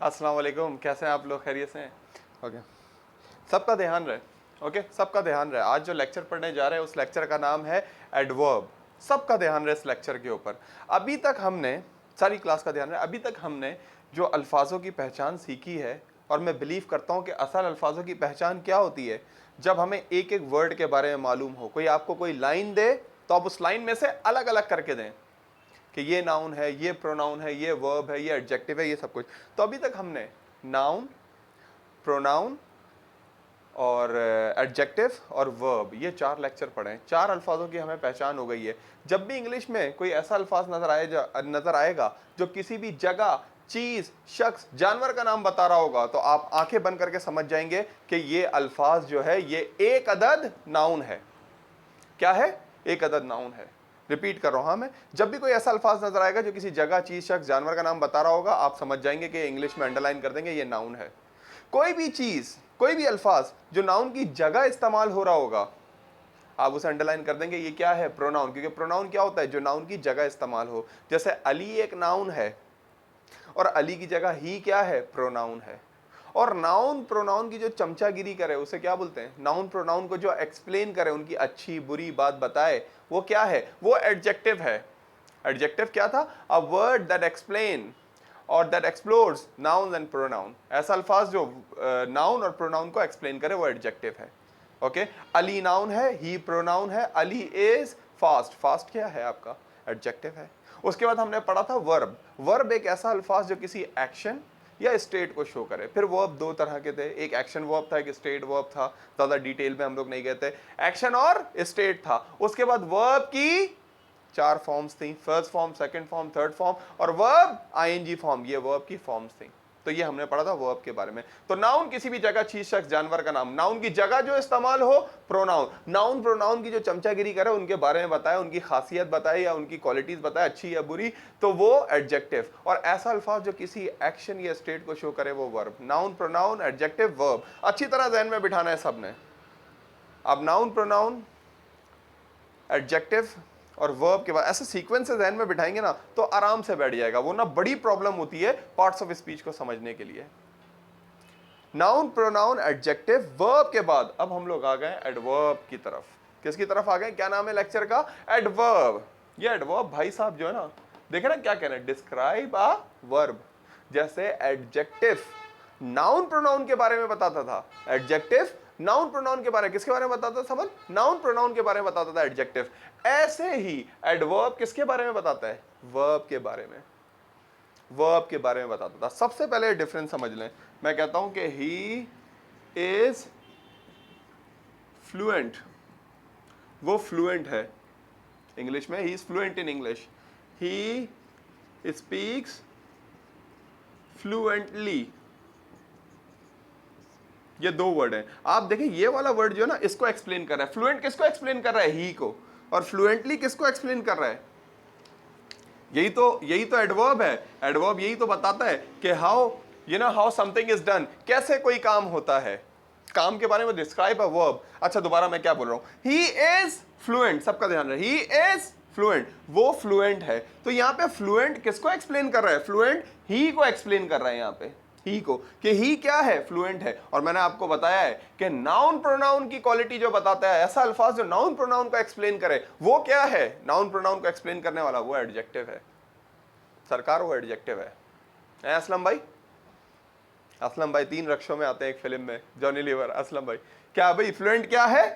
अस्सलाम वालेकुम, कैसे हैं आप लोग? खैरियत से हैं? ओके, सबका ध्यान रहे। ओके, सबका ध्यान रहे। आज जो लेक्चर पढ़ने जा रहे हैं उस लेक्चर का नाम है एडवर्ब। सबका ध्यान रहे इस लेक्चर के ऊपर। अभी तक हमने, सारी क्लास का ध्यान रहे, अभी तक हमने जो अल्फाजों की पहचान सीखी है, और मैं बिलीव करता हूँ कि असल अल्फाजों की पहचान क्या होती है, जब हमें एक एक वर्ड के बारे में मालूम हो। कोई आपको कोई लाइन दे तो आप उस लाइन में से अलग अलग करके दें कि ये नाउन है, ये प्रोनाउन है, ये वर्ब है, ये एडजेक्टिव है, ये सब कुछ। तो अभी तक हमने नाउन, प्रोनाउन और एडजेक्टिव और वर्ब, ये 4 लेक्चर पढ़े हैं। 4 अल्फाजों की हमें पहचान हो गई है। जब भी इंग्लिश में कोई ऐसा अल्फाज नजर आएगा जो किसी भी जगह, चीज, शख्स, जानवर का नाम बता रहा होगा, तो आप आंखें बंद करके समझ जाएंगे कि ये अल्फाज जो है ये एक अदद नाउन है। क्या है? एक अदद नाउन है। रिपीट कर रहा हूं मैं, जब भी कोई ऐसा अल्फाज नजर आएगा जो किसी जगह, चीज, शख्स, जानवर का नाम बता रहा होगा, आप समझ जाएंगे कि इंग्लिश में अंडरलाइन कर देंगे ये नाउन है। कोई भी चीज, कोई भी अल्फाज जो नाउन की जगह इस्तेमाल हो रहा होगा, आप उसे अंडरलाइन कर देंगे ये क्या है? प्रोनाउन। क्योंकि प्रोनाउन क्या होता है? जो नाउन की जगह इस्तेमाल हो। जैसे अली एक नाउन है और अली की जगह ही क्या है? प्रोनाउन है। और नाउन प्रोनाउन की जो चमचागिरी करे उसे क्या बोलते हैं? नाउन प्रोनाउन को जो एक्सप्लेन करे, उनकी अच्छी बुरी बात बताए, वो क्या है? वो एडजेक्टिव है। एडजेक्टिव क्या था? अ वर्ड दैट एक्सप्लेन और that explores noun and pronoun. ऐसा अल्फाज जो नाउन और प्रोनाउन को एक्सप्लेन करे वो एडजेक्टिव है। ओके, अली नाउन है, ही प्रोनाउन है, अली इज फास्ट। फास्ट क्या है आपका? एडजेक्टिव है। उसके बाद हमने पढ़ा था वर्ब। वर्ब एक ऐसा अल्फाज जो किसी एक्शन या स्टेट को शो करे। फिर वर्ब 2 तरह के थे, एक एक्शन वर्ब था, एक स्टेट वर्ब था। ज्यादा डिटेल में हम लोग नहीं गए थे। एक्शन और स्टेट था। उसके बाद वर्ब की 4 फॉर्म्स थी, first form, second form, third form, और वर्ब आईएनजी फॉर्म, ये वर्ब की फॉर्म्स थी। तो ये हमने पढ़ा था वर्ब के बारे में। तो नाउन किसी भी जगह, चीज, शख्स, जानवर का नाम। नाउन की जगह जो इस्तेमाल हो, प्रोनाउन। नाउन प्रोनाउन की जो चमचागिरी करे, उनके बारे में बताए, उनकी खासियत बताए या उनकी क्वालिटीज बताए, अच्छी या बुरी, तो वो एडजेक्टिव। और ऐसा अल्फाज जो किसी एक्शन या स्टेट को शो करे, वो verb. Noun, pronoun, adjective, verb. अच्छी तरह ध्यान में बिठाना है सबने। अब नाउन, प्रोनाउन, एडजेक्टिव और वर्ब के बाद ऐसे सीक्वेंस से ध्यान में बिठाएंगे ना तो आराम से बैठ जाएगा। वो ना बड़ी प्रॉब्लम होती है पार्ट्स ऑफ स्पीच को समझने के लिए। नाउन, प्रोनाउन, एडजेक्टिव, वर्ब के बाद अब हम लोग आ गए एडवर्ब की तरफ। किसकी तरफ आ गए? क्या नाम है लेक्चर का? एडवर्ब। ये एडवर्ब भाई साहब जो है ना, देखे ना क्या कह रहे हैं? Describe a verb. जैसे एडजेक्टिव नाउन प्रोनाउन के बारे में बताता था, एडजेक्टिव नाउन प्रोनाउन के बारे में किसके बारे में बताता था? समझ, नाउन प्रोनाउन के बारे में बताता था एडजेक्टिव। ऐसे ही एडवर्ब किसके बारे में बताता है? वर्ब के बारे में। वर्ब के बारे में बताता था। सबसे पहले डिफरेंस समझ लें। मैं कहता हूं कि ही इज फ्लुएंट, वो फ्लुएंट है इंग्लिश में। He is fluent in English. He speaks fluently. ये 2 वर्ड हैं। आप देखिए ये वाला वर्ड जो है ना, इसको एक्सप्लेन कर रहा है। फ्लुएंट किसको एक्सप्लेन कर रहा है? ही को। और फ्लुएंटली किसको एक्सप्लेन कर रहा है? यही तो एडवर्ब है। एडवर्ब यही तो बताता है कि how how something is done, कैसे कोई काम होता है। काम के बारे में डिस्क्राइब अ वर्ब। अच्छा, दोबारा मैं क्या बोल रहा हूं? ही इज फ्लुएंट, सबका ध्यान रहे, ही इज फ्लुएंट, वो फ्लुएंट है। तो यहां पे फ्लुएंट किसको एक्सप्लेन कर रहा है? फ्लुएंट ही को एक्सप्लेन कर रहा है यहां पे, ही को, कि ही क्या है? फ्लुएंट है। और मैंने आपको बताया है कि नाउन प्रोनाउन की क्वालिटी जो बताता है, ऐसा अल्फाज जो नाउन प्रोनाउन को एक्सप्लेन करे, वो क्या है? नाउन प्रोनाउन को एक्सप्लेन करने वाला वो एडजेक्टिव है सरकार, वो एडजेक्टिव है। असलम भाई, असलम भाई 3 रक्षों में आते हैं एक फिल्म में, जॉनी लीवर। असलम भाई, क्या भाई फ्लुएंट क्या है?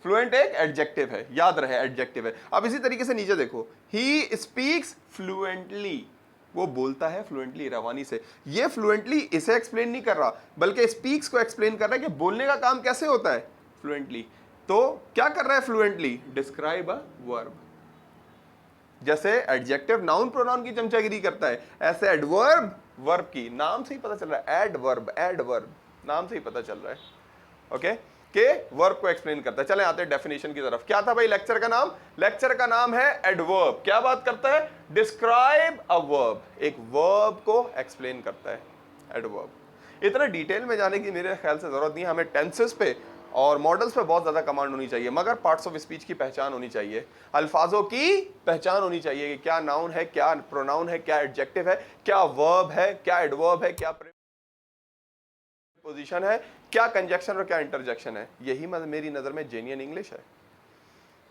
फ्लुएंट एक एडजेक्टिव है, याद रहे एडजेक्टिव है। अब इसी तरीके से नीचे देखो, ही स्पीक्स फ्लुएंटली, वो बोलता है फ्लुएंटली, रवानी से। ये फ्लुएंटली इसे एक्सप्लेन नहीं कर रहा, बल्कि स्पीक्स को एक्सप्लेन कर रहा है कि बोलने का काम कैसे होता है? फ्लुएंटली। तो क्या कर रहा है फ्लुएंटली? Describe a verb. जैसे एडजेक्टिव नाउन प्रोनाउन की चमचागिरी करता है, ऐसे एडवर्ब वर्ब की। नाम से ही पता चल रहा है, एडवर्ब, एडवर्ब नाम से ही पता चल रहा है। ओके, के वर्ब को एक्सप्लेन करता है। चले आते हैं डेफिनेशन की तरफ। क्या था भाई लेक्चर का नाम? लेक्चर का नाम है एडवर्ब। क्या बात करता है? डिस्क्राइब अ वर्ब, एक वर्ब को एक्सप्लेन करता है एडवर्ब। इतना डिटेल में जाने की मेरे ख्याल से जरूरत नहीं है। हमें टेंसेस पे और मॉडल्स पे बहुत ज्यादा कमांड होनी चाहिए, मगर पार्ट्स ऑफ स्पीच की पहचान होनी चाहिए, अल्फाजों की पहचान होनी चाहिए कि क्या नाउन है, क्या प्रोनाउन है, क्या एडजेक्टिव है, क्या वर्ब है, क्या एडवर्ब है, क्या पोजीशन है, क्या कंजक्शन और क्या इंटरजेक्शन है, यही मेरी नज़र में जेन्युइन इंग्लिश है।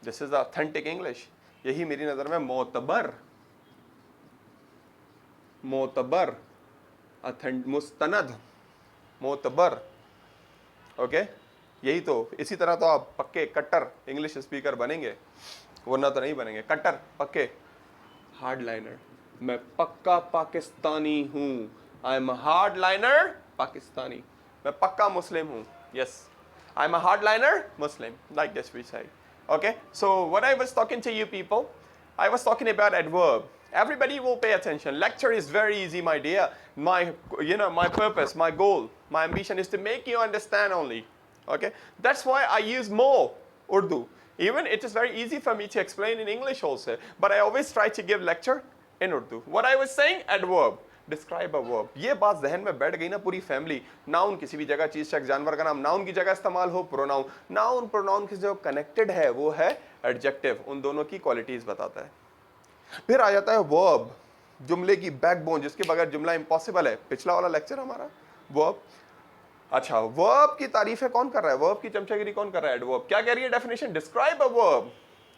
This is authentic English. यही मेरी नज़र में मोतबर मोतबर मुस्तनद मोतबर। ओके, यही तो, इसी तरह तो आप पक्के कट्टर इंग्लिश स्पीकर बनेंगे, वरना तो नहीं बनेंगे। कट्टर पक्के हार्ड लाइनर, मैं पक्का पाकिस्तानी हूँ, I am hard liner Pakistani, मैं पक्का मुस्लिम हूँ, yes I am a hard liner Muslim, like this we say. Okay, so when I was talking to you people, I was talking about adverb. Everybody will pay attention. Lecture is very easy, my dear. My purpose, my goal, my ambition is to make you understand only. Okay, that's why I use more Urdu. Even it is very easy for me to explain in English also, but I always try to give lecture in Urdu. What I was saying, adverb, describe a verb. ये बात जहन में बैठ गई ना पूरी family. Noun किसी भी जगह चीज शख्स जानवर का नाम, नाउन की जगह इस्तेमाल हो प्रोनाउन, नाउन प्रोनाउन की जो कनेक्टेड है वो है एडजेक्टिव, उन दोनों की क्वालिटीज बताता है। फिर आ जाता है वर्ब, जुमले की बैकबोन, जिसके बगैर जुमला इम्पॉसिबल है, पिछला वाला लेक्चर हमारा वर्ब। अच्छा, वर्ब की तारीफें कौन कर रहा है, वर्ब की चमचागिरी कौन कर रहा है, एडवर्ब। क्या कह रही है definition, describe a verb.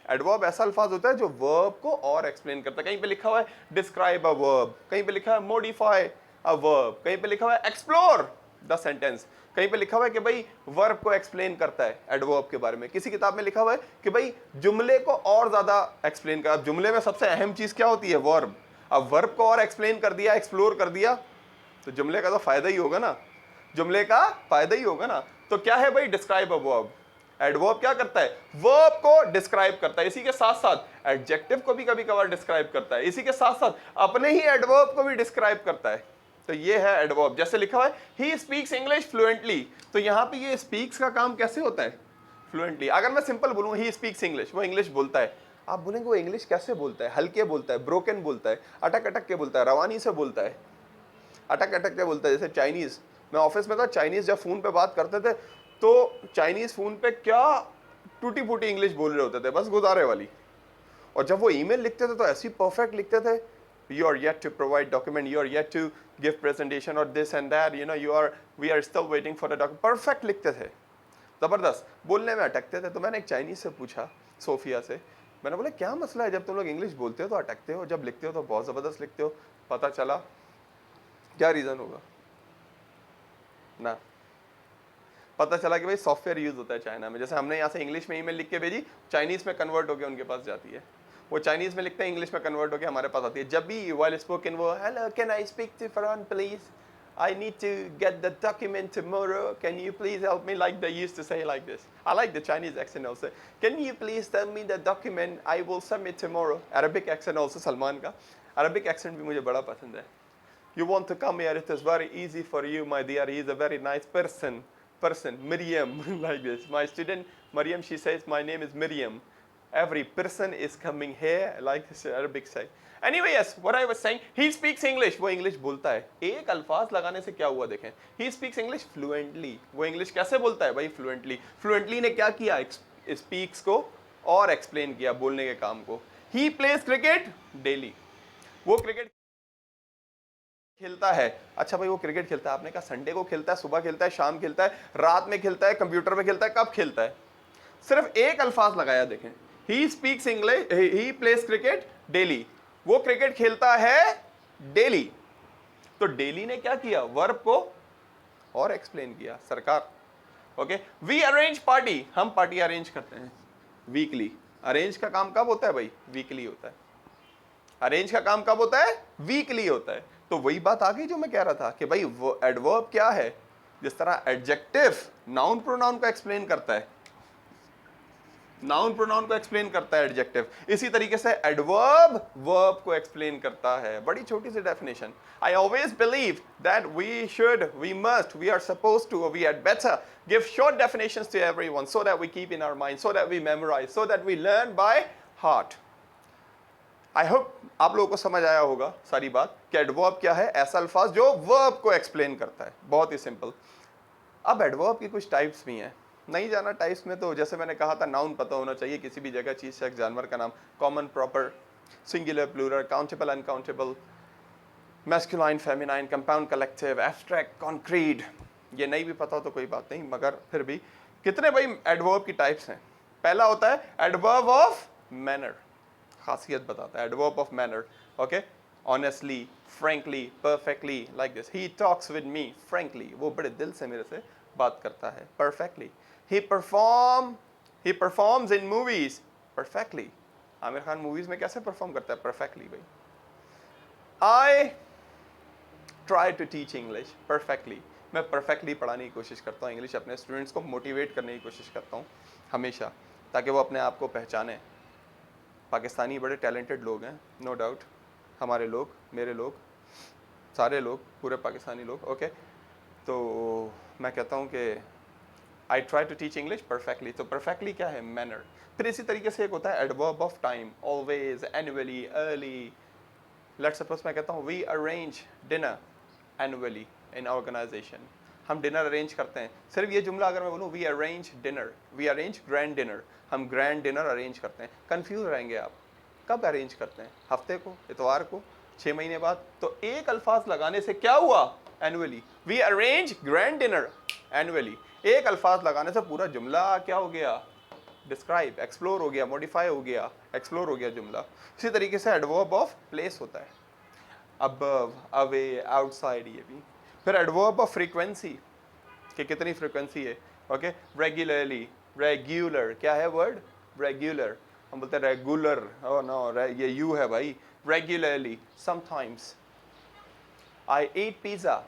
Adverb ऐसा अल्फाज होता है जो वर्ब को और एक्सप्लेन करता है। कहीं पे लिखा हुआ है डिस्क्राइब अ वर्ब, कहीं पे लिखा है मॉडिफाई अ वर्ब, कहीं पे लिखा हुआ है एक्सप्लोर द सेंटेंस, कहीं पे लिखा हुआ है कि भाई वर्ब को एक्सप्लेन करता है एडवर्ब के बारे में। किसी किताब में लिखा हुआ है कि भाई जुमले को और ज्यादा एक्सप्लेन कर। अब जुमले में सबसे अहम चीज क्या होती है, वर्ब। अब वर्ब को और एक्सप्लेन कर दिया, एक्सप्लोर कर दिया, तो जुमले का तो फायदा ही होगा ना, जुमले का फायदा ही होगा ना। तो क्या है भाई, डिस्क्राइब अ वर्ब। एडवर्ब क्या करता है, वर्ब को डिस्क्राइब करता है, इसी के साथ साथ एडजेक्टिव को भी कभी कभार डिस्क्राइब करता है, इसी के साथ साथ अपने ही एडवर्ब को भी डिस्क्राइब करता है। तो ये है एडवर्ब। जैसे लिखा हुआ है ही स्पीक्स इंग्लिश फ्लुएंटली, तो यहां पे ये स्पीक्स का काम कैसे होता है, फ्लुएंटली। अगर मैं सिंपल बोलूं ही स्पीक्स इंग्लिश, वो इंग्लिश बोलता है, आप बोलेंगे वो इंग्लिश कैसे बोलता है, हल्के बोलता है, ब्रोकन बोलता है, अटक अटक के बोलता है, रवानी से बोलता है, अटक अटक के बोलता है। जैसे चाइनीज, मैं ऑफिस में था, चाइनीज जब फोन पे बात करते थे तो चाइनीज फोन पे क्या टूटी फूटी इंग्लिश बोल रहे होते थे, बस गुजारे वाली। और जब वो ईमेल लिखते थे तो ऐसी परफेक्ट लिखते थे, you are yet to provide document, you are yet to give presentation और this and that, we are still waiting for a document, perfect लिखते थे, जबरदस्त। बोलने में अटकते थे। तो मैंने एक चाइनीज से पूछा, सोफिया से, मैंने बोला क्या मसला है, जब तुम लोग इंग्लिश बोलते हो तो अटकते हो, जब लिखते हो तो बहुत जबरदस्त लिखते हो, पता चला क्या रीजन होगा ना, पता चला कि भाई सॉफ्टवेयर यूज होता है चाइना में। जैसे हमने यहाँ से इंग्लिश में ईमेल लिख के भेजी, चाइनीज में कन्वर्ट होकर उनके पास जाती है, वो चाइनीज में लिखते हैं, इंग्लिश में कन्वर्ट होकर हमारे पास आती है। जब भी व्हाइल स्पोकन वो hello can I speak to Farhan please, I need to get the document tomorrow. Can you please help me? Like they used to say like this. I like the Chinese accent also. Can you please tell me the document? I will submit tomorrow. Arabic accent also Salman का Arabic accent भी मुझे बड़ा पसंद है। You want to come here? It is very easy for you, my dear. He is a very nice person. Miriam, like this. My student Miriam, she says my name is Miriam. Every person is coming here, like this Arabic say. Anyway, yes, what I was saying, he speaks English. वो English बोलता है। एक अल्फाज लगाने से क्या हुआ देखें, he speaks English fluently. वो English कैसे बोलता है भाई, fluently. Fluently ने क्या किया, speaks को और explain किया, बोलने के काम को। He plays cricket daily. वो क्रिकेट खेलता है। अच्छा भाई वो क्रिकेट खेलता है, आपने कहा संडे को खेलता है, सुबह खेलता है, शाम खेलता है, रात में खेलता है, कंप्यूटर पे खेलता है, कब खेलता है, सिर्फ एक अल्फाज लगाया देखें, he speaks English, he place cricket daily. वो क्रिकेट खेलता है डेली। तो डेली ने क्या किया, वर्ब को और एक्सप्लेन किया, सरकार। ओके, वी अरेंज पार्टी, हम पार्टी अरेंज करते हैं वीकली। अरेंज का काम कब होता है भाई, वीकली होता है। अरेंज का काम कब होता है, वीकली होता है। तो वही बात आ गई जो मैं कह रहा था कि भाई वो एडवर्ब क्या है, जिस तरह एडजेक्टिव नाउन प्रोनाउन को एक्सप्लेन करता है, नाउन प्रोनाउन को एक्सप्लेन करता है एडजेक्टिव, इसी तरीके से एडवर्ब वर्ब को एक्सप्लेन करता है। बड़ी छोटी सी definition. I always believe that we should, we must, we are suppose to, we had better give short definitions to everyone so that we keep in our mind, so that we memorise, so that we learn by heart. I hope आप लोगों को समझ आया होगा सारी बात कि adverb क्या है, ऐसा अल्फाज जो वर्ब को एक्सप्लेन करता है, बहुत ही सिंपल। अब एडवर्ब की कुछ टाइप्स भी हैं, नहीं जाना टाइप्स में, तो जैसे मैंने कहा था नाउन पता होना चाहिए, किसी भी जगह चीज शख्स जानवर का नाम, common proper singular plural, countable uncountable, masculine feminine, compound collective, abstract concrete, ये नहीं भी पता हो तो कोई बात नहीं, मगर फिर भी कितने भाई एडवर्ब की टाइप्स हैं? पहला होता है एडवर्ब ऑफ मैनर, खासियत बताता है, adverb of manner. Okay, honestly, frankly, perfectly, like this, he talks with me frankly, वो बड़े दिल से मेरे से बात करता है। Perfectly, he performs in movies perfectly, Aamir Khan movies में कैसे परफॉर्म करता है? परफेक्टली भाई। I try to teach English perfectly, मैं परफेक्टली पढ़ाने की कोशिश करता हूँ इंग्लिश, अपने स्टूडेंट्स को मोटिवेट करने की कोशिश करता हूँ हमेशा, ताकि वो अपने आप को पहचाने। पाकिस्तानी बड़े टैलेंटेड लोग हैं, नो डाउट, हमारे लोग, मेरे लोग, सारे लोग, पूरे पाकिस्तानी लोग। ओके, तो मैं कहता हूँ कि I try to teach English perfectly. तो परफेक्टली क्या है? मैनर। फिर इसी तरीके से एक होता है adverb of time, always, annually, early. Let's suppose मैं कहता हूँ we arrange dinner annually in organization, हम डिनर अरेंज करते हैं। सिर्फ ये जुमला अगर मैं बोलूँ we arrange dinner, we arrange grand dinner, हम ग्रैंड डिनर अरेंज करते हैं, कंफ्यूज रहेंगे आप, कब अरेंज करते हैं? हफ्ते को, इतवार को, 6 महीने बाद? तो एक अल्फाज लगाने से क्या हुआ? Annually, we arrange grand dinner annually, एक अल्फाज लगाने से पूरा जुमला क्या हो गया? डिस्क्राइब, एक्सप्लोर हो गया, मॉडिफाई हो गया, एक्सप्लोर हो गया जुमला। इसी तरीके से एडवर्ब ऑफ प्लेस होता है, अबव, अवे, आउटसाइड, ये भी। फिर एडवर्ब ऑफ फ्रीक्वेंसी, कि कितनी फ्रीक्वेंसी है। ओके, रेगुलरली, रेगुलर, क्या है वर्ड? रेगुलर, हम बोलते हैं रेगुलर, ओह नो, ये यू है भाई। Regularly, sometimes. I eat pizza,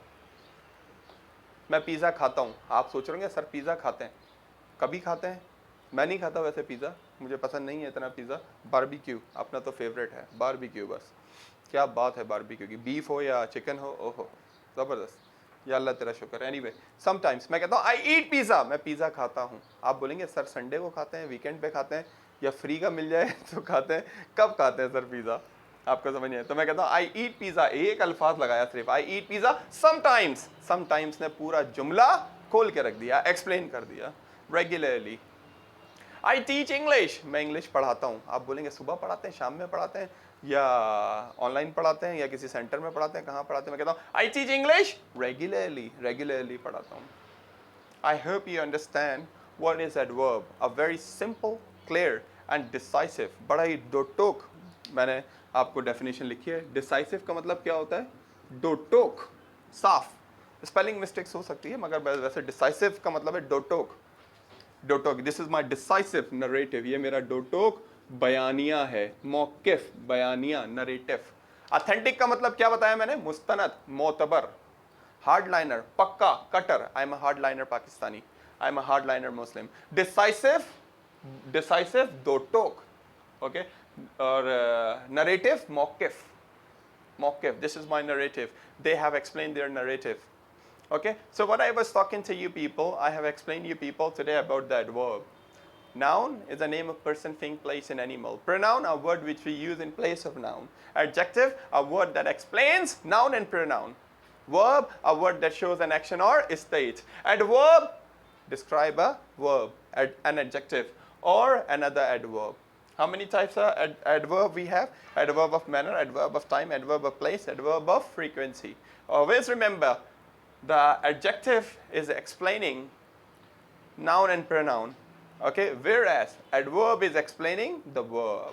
मैं पिज़्ज़ा खाता हूँ। आप सोच रहे होंगे सर पिज़्ज़ा खाते हैं, कभी खाते हैं? मैं नहीं खाता वैसे पिज़्ज़ा, मुझे पसंद नहीं है इतना पिज़्ज़ा। बारबेक्यू अपना तो फेवरेट है, बारबेक्यू बस, क्या बात है बारबेक्यू की, बीफ हो या चिकन हो, ओहो ज़बरदस्त, या अल्लाह तेरा शुक्र। एनीवे, समटाइम्स मैं कहता हूँ आई ईट पिज़्ज़ा, मैं पिज़्ज़ा खाता हूँ। आप बोलेंगे सर संडे को खाते हैं, वीकेंड पे खाते हैं, या फ्री का मिल जाए तो खाते हैं, कब खाते हैं सर पिज़्ज़ा? आपको समझ नहीं है? तो मैं कहता हूँ आई ईट पिज़्ज़ा, एक अल्फाज लगाया सिर्फ, आई ईट पिज़्ज़ा समटाइम्स। समटाइम्स ने पूरा जुमला खोल के रख दिया, एक्सप्लेन कर दिया। रेगुलरली, आई टीच इंग्लिश, मैं इंग्लिश पढ़ाता हूँ। आप बोलेंगे सुबह पढ़ाते हैं, शाम में पढ़ाते हैं, या ऑनलाइन पढ़ाते हैं, या किसी सेंटर में पढ़ाते हैं, कहाँ पढ़ाते हैं? मैं कहता हूँ I teach English regularly, regularly पढ़ाता हूँ। I hope you understand what is adverb, a very simple, clear and decisive. बड़ा ही दो टोक मैंने आपको डेफिनेशन लिखी है। डिसाइसिव का मतलब क्या होता है? दो टोक, साफ। स्पेलिंग मिस्टेक्स हो सकती है, मगर वैसे डिसाइसिव का मतलब है दो टोक। डोटोक, this is my decisive narrative, ये मेरा डोटोक बयानिया है। मौकिफ, बयानिया, नरेटिव। ऑथेंटिक का मतलब क्या बताया मैंने? मुस्तनद, मोतबर। हार्डलाइनर, पक्का, कटर, I am a hardliner Pakistani, I am a hardliner Muslim. Decisive, decisive डोटोक, ओके। और नरेटिव, मौकिफ, मौकिफ, this is my narrative, they have explain their narrative. Okay, so what I was talking to you people, I have explained you people today about the adverb. Noun is a name of person, thing, place, and animal. Pronoun, a word which we use in place of noun. Adjective, a word that explains noun and pronoun. Verb, a word that shows an action or state. Adverb, describe a verb, an adjective, or another adverb. How many types of adverb we have? Adverb of manner, adverb of time, adverb of place, adverb of frequency. Always remember, the adjective is explaining noun and pronoun, okay, whereas adverb is explaining the verb.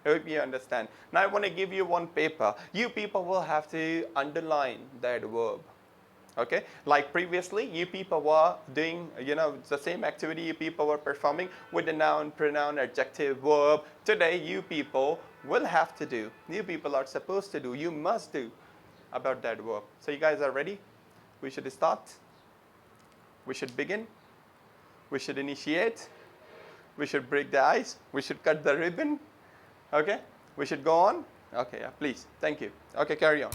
I hope you understand. Now I want to give you one paper. You people will have to underline the adverb, okay? Like previously, you people were doing, the same activity you people were performing with the noun, pronoun, adjective, verb. Today, you people will have to do, you people are supposed to do, you must do about that verb. So you guys are ready? We should start, we should begin, we should initiate, we should break the ice, we should cut the ribbon, okay? We should go on, okay, yeah, please, thank you. Okay, carry on.